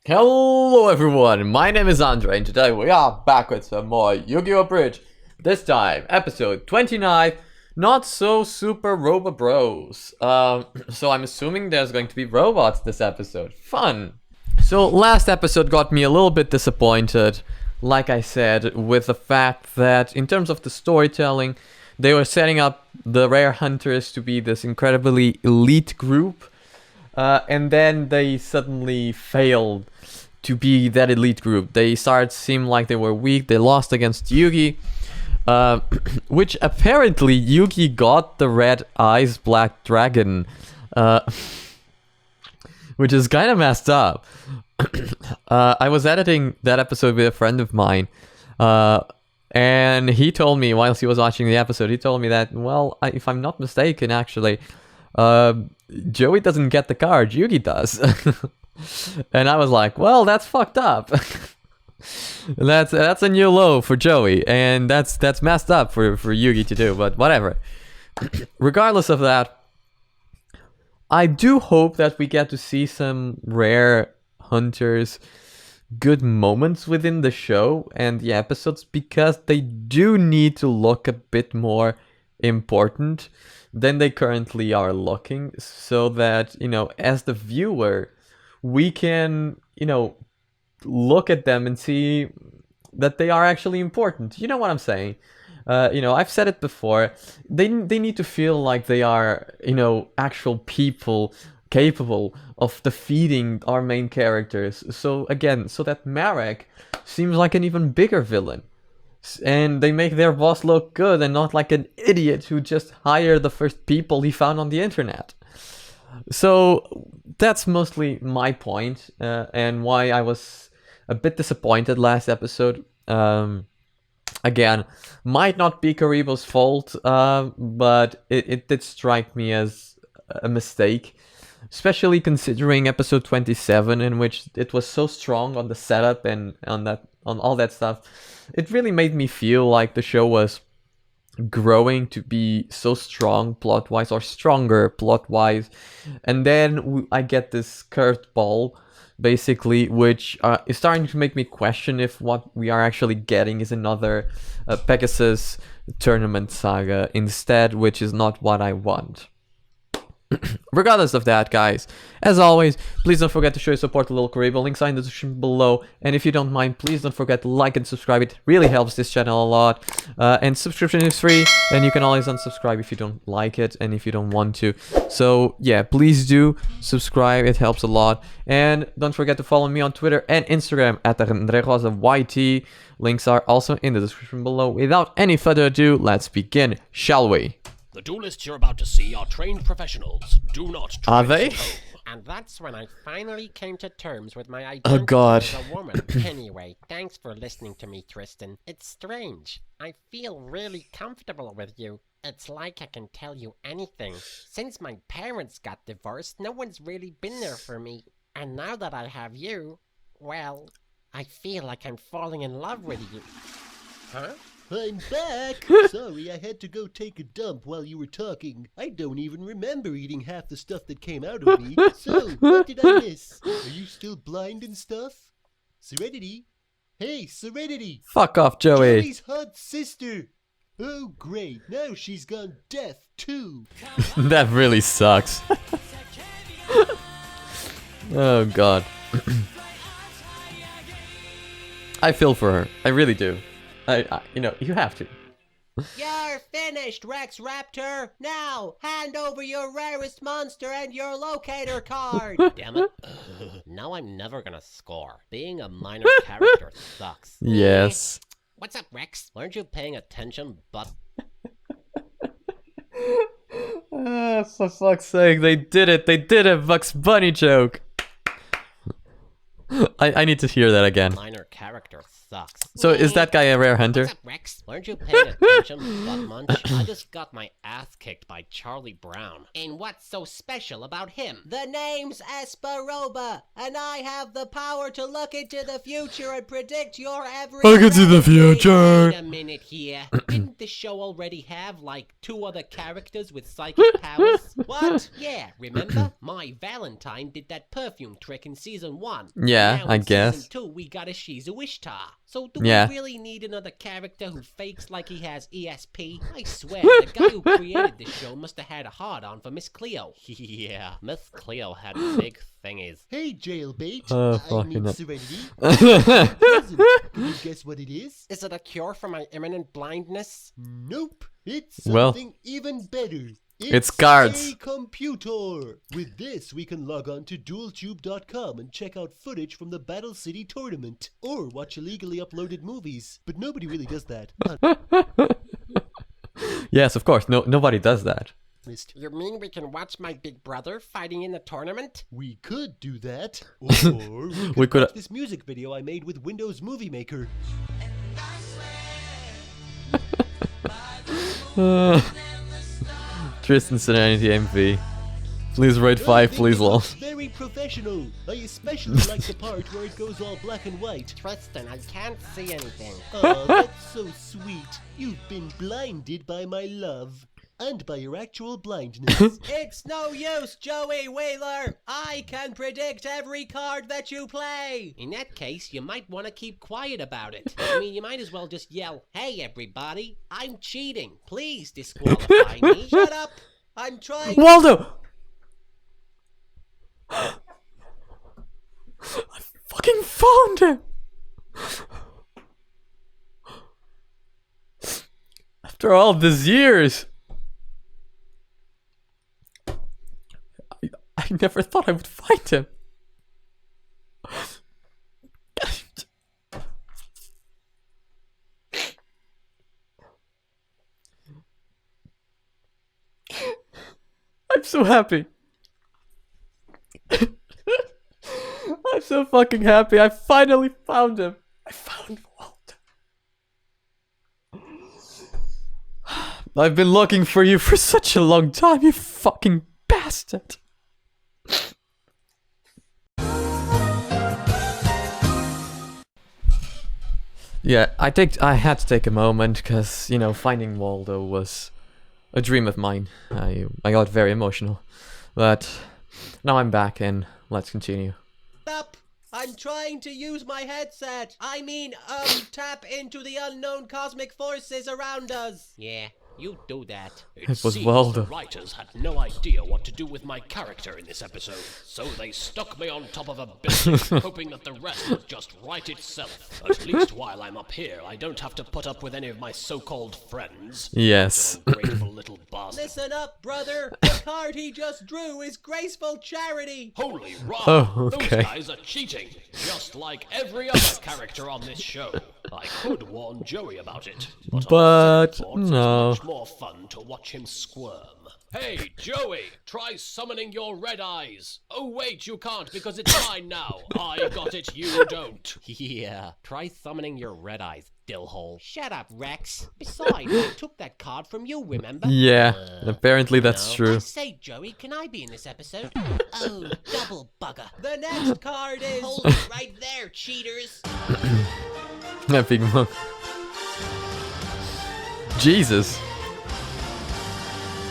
Hello everyone, my name is Andre and today we are back with some more Yu-Gi-Oh! Abridged. This time, episode 29, Not So Super Robot Bros. So I'm assuming there's going to be robots this episode. Fun! So last episode got me a little bit disappointed, like I said, with the fact that in terms of the storytelling, they were setting up the Rare Hunters to be this incredibly elite group. And then they suddenly failed to be that elite group. They started to seem like they were weak. They lost against Yugi, which apparently Yugi got the Red Eyes Black Dragon, which is kind of messed up. I was editing that episode with a friend of mine, and he told me, whilst he was watching the episode, he told me that, well, if I'm not mistaken, actually, Joey doesn't get the card, Yugi does. And I was like, well, that's fucked up. That's a new low for Joey, and that's messed up for Yugi to do, but whatever. Regardless of that, I do hope that we get to see some Rare Hunters good moments within the show and the episodes, because they do need to look a bit more important than they currently are looking, so that, you know, as the viewer, we can, you know, look at them and see that they are actually important. You know what I'm saying? I've said it before. They need to feel like they are, you know, actual people capable of defeating our main characters. So again, so that Marek seems like an even bigger villain. And they make their boss look good and not like an idiot who just hired the first people he found on the internet. So that's mostly my point, and why I was a bit disappointed last episode. Again, might not be Kuriboh's fault, but it did strike me as a mistake. Especially considering episode 27, in which it was so strong on the setup and on all that stuff. It really made me feel like the show was growing to be so strong plot-wise, or stronger plot-wise. And then I get this curved ball, basically, which is starting to make me question if what we are actually getting is another Pegasus tournament saga instead, which is not what I want. Regardless of that, guys, as always, please don't forget to show your support to Little Kuriboh. Links are in the description below. And if you don't mind, please don't forget to like and subscribe. It really helps this channel a lot. And subscription is free, and you can always unsubscribe if you don't like it and if you don't want to. So yeah, please do subscribe. It helps a lot. And don't forget to follow me on Twitter and Instagram at YT. Links are also in the description below. Without any further ado, let's begin, shall we? The duelists you're about to see are trained professionals. Do not try Are they? to home. And that's when I finally came to terms with my Oh, identity God. as a woman. Anyway, thanks for listening to me, Tristan. It's strange. I feel really comfortable with you. It's like I can tell you anything. Since my parents got divorced, no one's really been there for me. And now that I have you, well, I feel like I'm falling in love with you. Huh? I'm back! Sorry, I had to go take a dump while you were talking. I don't even remember eating half the stuff that came out of me. So, what did I miss? Are you still blind and stuff? Serenity? Hey, Serenity! Fuck off, Joey. Joey's hot sister! Oh, great. Now she's gone deaf, too. That really sucks. Oh god. I feel for her. I really do. You know, you have to. You're finished, Rex Raptor! Now, hand over your rarest monster and your locator card! Damn it. Now I'm never gonna score. Being a minor character sucks. Yes. What's up, Rex? Weren't you paying attention, but... For fuck's sake, they did it. They did a Bugs Bunny joke. I need to hear that again. Minor character sucks. So is that guy a rare hunter? What's up, Rex? Weren't you paying attention, butt munch? I just got my ass kicked by Charlie Brown. And what's so special about him? The name's Esperoba, and I have the power to look into the future and predict your every I can see the future. Wait a minute here. Didn't the show already have, like, 2 other characters with psychic powers? What? Yeah, remember? My Valentine did that perfume trick in season 1. Yeah, Now I in guess. season 2, we got a Shizu Ishtar. So do Yeah. we really need another character who fakes like he has ESP? I swear, the guy who created this show must have had a hard-on for Miss Cleo. Yeah, Miss Cleo had big thingies. Hey, jailbait. Oh, I fucking mean, hell. Serenity. Present. Can you guess what it is? Is it a cure for my imminent blindness? Nope. It's Well, something even better. it's cards. a computer. With this, we can log on to dueltube.com and check out footage from the Battle City tournament, or watch illegally uploaded movies. But nobody really does that. Yes, of course. Nobody does that. Honest. You mean we can watch my big brother fighting in the tournament? We could do that, or we could could- watch this music video I made with Windows Movie Maker. Tristan Serenity MV. Please rate 5, I please think it lol. looks very professional. I especially like the part where it goes all black and white. Tristan, I can't see anything. Oh, that's so sweet. You've been blinded by my love. And by your actual blindness. It's no use, Joey Wheeler. I can predict every card that you play. In that case, you might want to keep quiet about it. I mean, you might as well just yell, "Hey, everybody, I'm cheating. Please disqualify me." Shut up. I'm trying. Waldo! I fucking found him! After all these years! I never thought I would find him. I'm so happy. I'm so fucking happy. I finally found him. I found Walter. I've been looking for you for such a long time, you fucking bastard. Yeah, I had to take a moment because, you know, finding Waldo was a dream of mine. I got very emotional. But now I'm back and let's continue. Stop. I'm trying to use my headset. I mean, tap into the unknown cosmic forces around us. Yeah, you do that. It was seems Waldo. The writers had no idea what to do with my character in this episode, so they stuck me on top of a building, hoping that the rest would just write itself. At least while I'm up here, I don't have to put up with any of my so-called friends. Yes. Ungrateful little bastard. Listen up, brother. The card he just drew is graceful charity. Holy rock! Oh, okay. Those guys are cheating, just like every other character on this show. I could warn Joey about it, but But, on second thoughts, no. it's much more fun to watch him squirm. Hey, Joey, try summoning your red eyes. Oh wait, you can't because it's mine now. I got it, you don't. Yeah, try summoning your red eyes, dillhole. Shut up, Rex. Besides, I took that card from you, remember? Yeah, apparently that's no. true. I say, Joey, can I be in this episode? Oh, double bugger. The next card is... Hold it right there, cheaters. Epic monk. Jesus.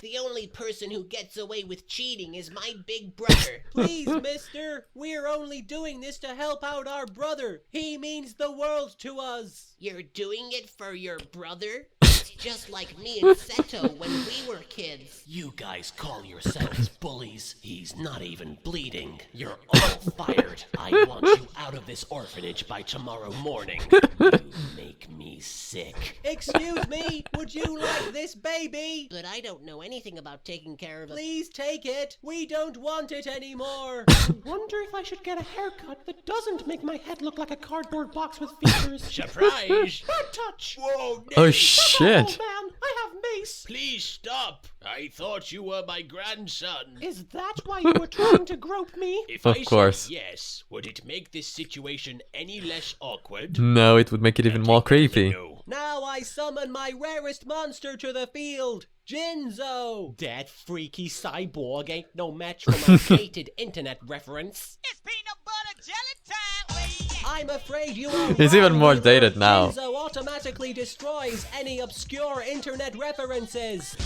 The only person who gets away with cheating is my big brother. Please, mister, we're only doing this to help out our brother. He means the world to us. You're doing it for your brother? It's just like me and Seto when we were kids. You guys call yourselves bullies. He's not even bleeding. You're all fired. I want you out of this orphanage by tomorrow morning. You make me sick. Excuse me, would you like this baby? But I don't know anything about taking care of it. Please take it. We don't want it anymore. Wonder if I should get a haircut that doesn't make my head look like a cardboard box with features. Surprise! Bad touch! Whoa, Oh shit. match. Oh man, I have mace. Please stop. I thought you were my grandson. Is that why you were trying to grope me? If Of I course. said yes, would it make this situation any less awkward? No, it would make it even more creepy. No. Now I summon my rarest monster to the field, Jinzo! That freaky cyborg ain't no match for my dated internet reference. It's peanut butter jelly time. Well, yeah. I'm afraid you are He's even wrong, more Wheeler. dated now. Jinzo automatically destroys any obscure internet references.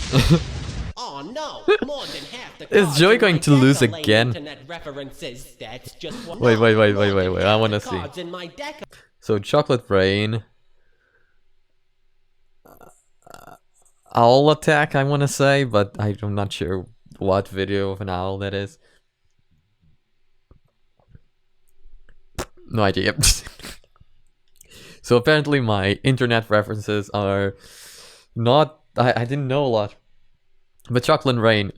Oh no, more than half the Is cards Joey in going my to lose deck are lame again? Internet references. That's just what. Wait, wait, wait, More wait, than wait, wait. I half wanna the see. cards in my deck So Chocolate Rain. Owl attack, I want to say, but I'm not sure what video of an owl that is. No idea. So apparently my internet references are not... I didn't know a lot. But Chocolate Rain,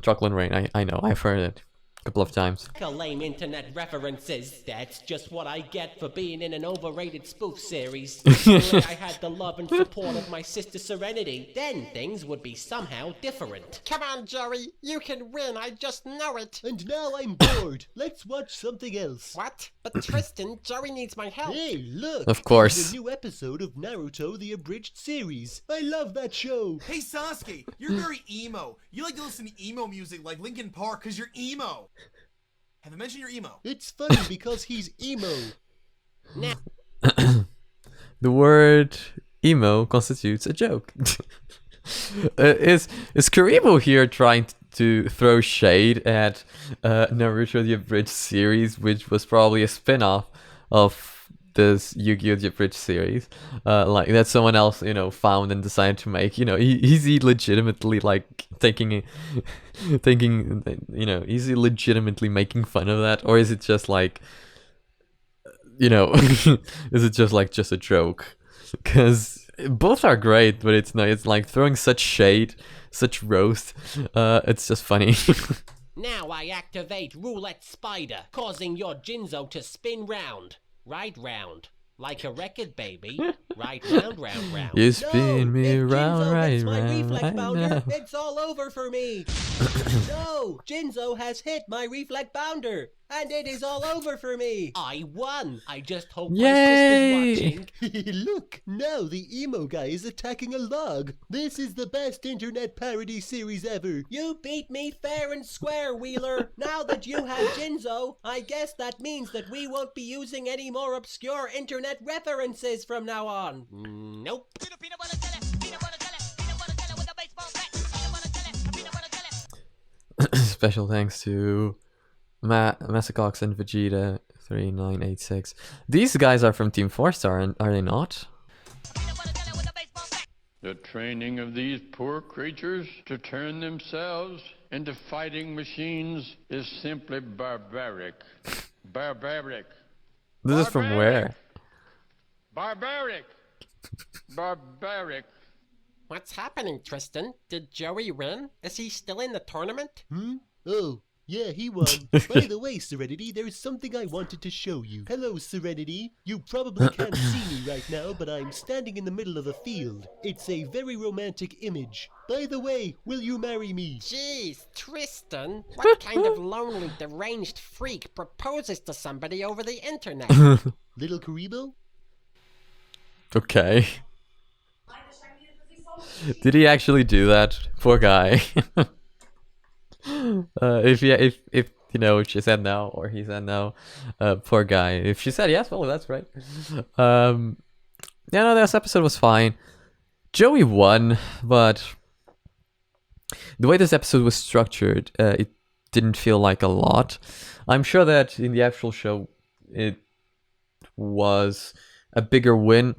I know, I've heard it a couple of times. are lame internet references. That's just what I get for being in an overrated spoof series. If only I had the love and support of my sister Serenity, then things would be somehow different. Come on, Joey. You can win. I just know it. And now I'm bored. Let's watch something else. What? But Tristan, Joey needs my help. Hey, look! Of course. There's a new episode of Naruto The Abridged Series. I love that show. Hey Sasuke, you're very emo. You like to listen to emo music like Linkin Park because you're emo. Have I mentioned you're emo? It's funny because he's emo. The word emo constitutes a joke. Is Kuriboh here trying to throw shade at Naruto The Abridged Series, which was probably a spin-off of this Yu-Gi-Oh The Abridged Series, like that someone else, you know, found and decided to make? You know, is he legitimately like thinking, you know, is he legitimately making fun of that, or is it just like, you know, is it just like just a joke? Because both are great, but it's not. It's like throwing such shade, such roast. It's just funny. Now I activate Roulette Spider, causing your Jinzo to spin round. Right round. Like a record, baby. Right round, round, round. You spin me if round, Jinzo right hits my round. reflex I bounder, know. it's all over for me. No, Jinzo has hit my reflex bounder, and it is all over for me. I won. I just hope Yay! my sister's watching. Look, now the emo guy is attacking a log. This is the best internet parody series ever. You beat me fair and square, Wheeler. Now that you have Jinzo, I guess that means that we won't be using any more obscure internet references from now on. Nope. Peanut butter jelly, peanut butter jelly, peanut butter jelly with a baseball bat. Peanut butter jelly, peanut butter jelly. Special thanks to Masacox and Vegeta 3986. These guys are from Team 4 Star, are they not? Peanut butter jelly with a baseball bat. The training of these poor creatures to turn themselves into fighting machines is simply barbaric. Barbaric. This is from where? Barbaric. Barbaric. What's happening, Tristan? Did Joey win? Is he still in the tournament? Oh, yeah, he won. By the way, Serenity, there's something I wanted to show you. Hello, Serenity. You probably can't see me right now, but I'm standing in the middle of a field. It's a very romantic image. By the way, will you marry me? Jeez, Tristan, what kind of lonely, deranged freak proposes to somebody over the internet? Little Kuriboh? Okay. Did he actually do that? Poor guy. If you know, if she said no or he said no, poor guy. If she said yes, well, that's right. Yeah, no, this episode was fine. Joey won, but the way this episode was structured, it didn't feel like a lot. I'm sure that in the actual show, it was a bigger win.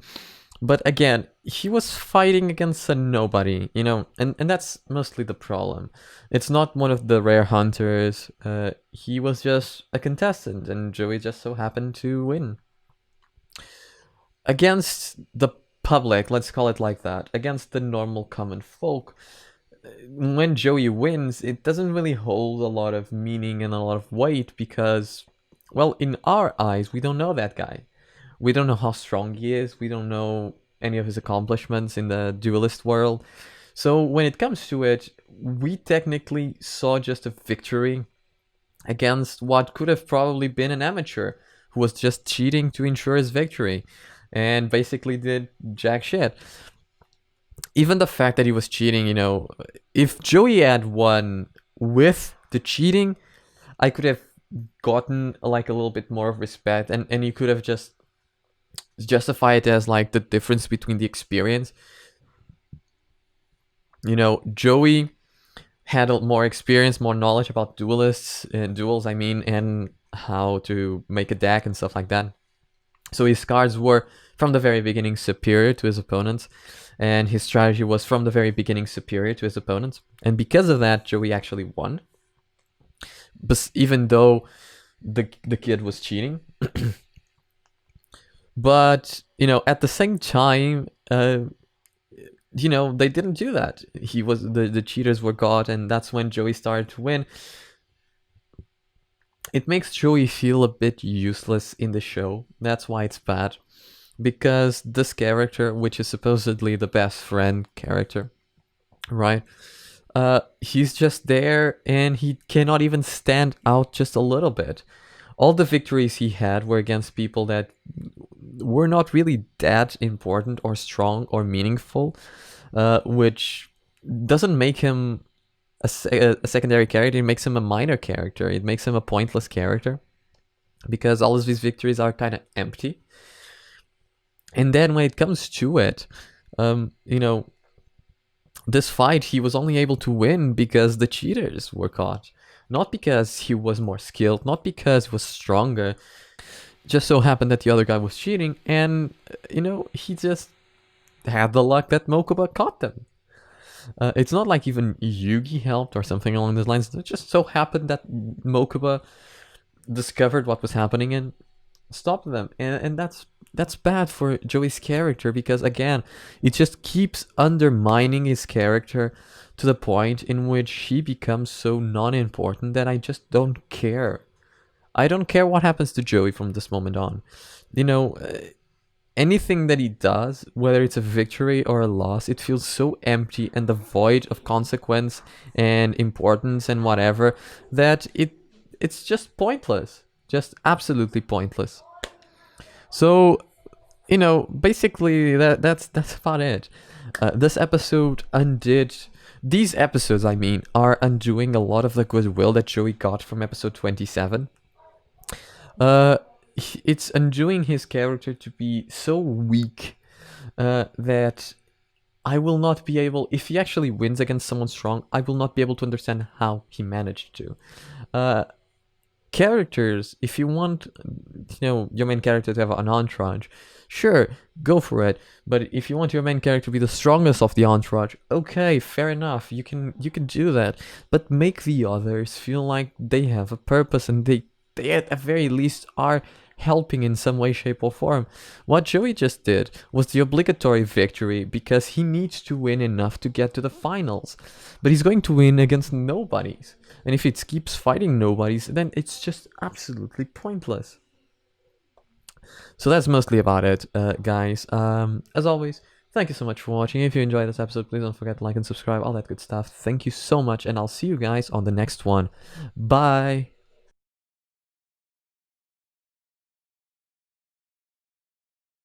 But again, he was fighting against a nobody, you know, and that's mostly the problem. It's not one of the rare hunters. He was just a contestant, and Joey just so happened to win. Against the public, let's call it like that, against the normal common folk, when Joey wins, it doesn't really hold a lot of meaning and a lot of weight because, well, in our eyes, we don't know that guy. We don't know how strong he is. We don't know any of his accomplishments in the duelist world. So when it comes to it, we technically saw just a victory against what could have probably been an amateur who was just cheating to ensure his victory and basically did jack shit. Even the fact that he was cheating, you know, if Joey had won with the cheating, I could have gotten like a little bit more of respect, and you could have just justify it as like the difference between the experience. You know, Joey had more experience, more knowledge about duelists and duels, I mean, and how to make a deck and stuff like that. So his cards were from the very beginning superior to his opponents, and his strategy was from the very beginning superior to his opponents. And because of that, Joey actually won. But even though the kid was cheating. But, you know, at the same time, you know, they didn't do that. The cheaters were God, and that's when Joey started to win. It makes Joey feel a bit useless in the show. That's why it's bad. Because this character, which is supposedly the best friend character, right? He's just there, and he cannot even stand out just a little bit. All the victories he had were against people that were not really that important or strong or meaningful, which doesn't make him a secondary character. It makes him a minor character. It makes him a pointless character because all of these victories are kind of empty. And then when it comes to it, you know, this fight he was only able to win because the cheaters were caught. Not because he was more skilled, not because he was stronger. Just so happened that the other guy was cheating, and, you know, he just had the luck that Mokuba caught them. It's not like even Yugi helped or something along those lines. It just so happened that Mokuba discovered what was happening and stopped them. And that's bad for Joey's character because, again, it just keeps undermining his character to the point in which he becomes so non-important that I just don't care. I don't care what happens to Joey from this moment on. You know, anything that he does, whether it's a victory or a loss, it feels so empty and devoid of consequence and importance and whatever that it's just pointless. Just absolutely pointless. So, you know, basically that's about it. This episode undid... These episodes, I mean, are undoing a lot of the goodwill that Joey got from episode 27. It's undoing his character to be so weak that I will not be able... If he actually wins against someone strong, I will not be able to understand how he managed to. Characters, if you want, you know, your main character to have an entourage, sure, go for it. But if you want your main character to be the strongest of the entourage, okay, fair enough, you can do that. But make the others feel like they have a purpose and they at the very least are helping in some way, shape or form. What Joey just did was the obligatory victory because he needs to win enough to get to the finals. But he's going to win against nobodies. And if it keeps fighting nobodies, then it's just absolutely pointless. So that's mostly about it, guys. As always, thank you so much for watching. If you enjoyed this episode, please don't forget to like and subscribe, all that good stuff. Thank you so much, and I'll see you guys on the next one. Bye!